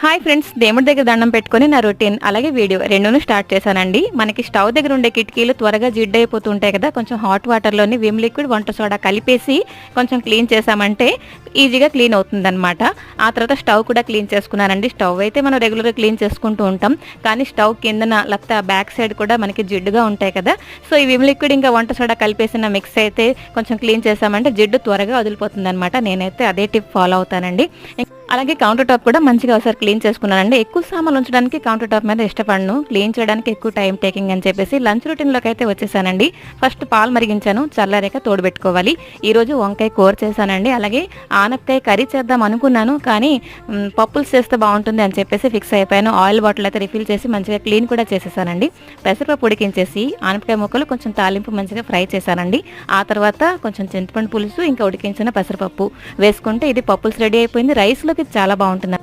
Hi friends, దేవుడి దగ్గర దండం పెట్టుకొని నా రొటీన్ అలాగే వీడియో రెండును స్టార్ట్ చేశానండి. మనకి స్టవ్ దగ్గర ఉండే కిటికీలు త్వరగా జిడ్డు అయిపోతుంటాయి కదా. కొంచెం హాట్ వాటర్లోని విమ్ లిక్విడ్ వంట సోడా కలిపేసి కొంచెం క్లీన్ చేసామంటే ఈజీగా క్లీన్ అవుతుందన్నమాట. ఆ తర్వాత స్టవ్ కూడా క్లీన్ చేసుకున్నానండి. స్టవ్ అయితే మనం రెగ్యులర్గా క్లీన్ చేసుకుంటూ ఉంటాం, కానీ స్టవ్ కిందన లేకపోతే ఆ బ్యాక్ సైడ్ కూడా మనకి జిడ్డుగా ఉంటాయి కదా. సో ఈ విమ్ లిక్విడ్ ఇంకా వంట సోడా కలిపేసిన మిక్స్ అయితే కొంచెం క్లీన్ చేసామంటే జిడ్డు త్వరగా వదిలిపోతుంది అనమాట. నేనైతే అదే టిప్ ఫాలో అవుతానండి. అలాగే కౌంటర్ టాప్ కూడా మంచిగా ఒకసారి క్లీన్ చేసుకున్నానండి. ఎక్కువ సామాన్లు ఉంచడానికి కౌంటర్ టాప్ మీద ఇష్టపడను, క్లీన్ చేయడానికి ఎక్కువ టైం టేకింగ్ అని చెప్పేసి లంచ్ రొటీన్లోకి అయితే వచ్చేసానండి. ఫస్ట్ పాలు మరిగించాను, చల్లారేక తోడుపెట్టుకోవాలి. ఈరోజు వంకాయ కూర చేశానండి. అలాగే ఆనపకాయ కర్రీ చేద్దాం అనుకున్నాను, కానీ పప్పులు చేస్తే బాగుంటుంది అని చెప్పేసి ఫిక్స్ అయిపోయాను. ఆయిల్ బాటిల్ అయితే రిఫిల్ చేసి మంచిగా క్లీన్ కూడా చేసేసానండి. పెసరపప్పు ఉడికించేసి ఆనపకాయ ముక్కలు కొంచెం తాలింపు మంచిగా ఫ్రై చేశానండి. ఆ తర్వాత కొంచెం చింతపండు పులుసు ఇంకా ఉడికించిన పెసరపప్పు వేసుకుంటే ఇది పప్పులు రెడీ అయిపోయింది. రైస్లోకి చాలా బాగుంటుంది.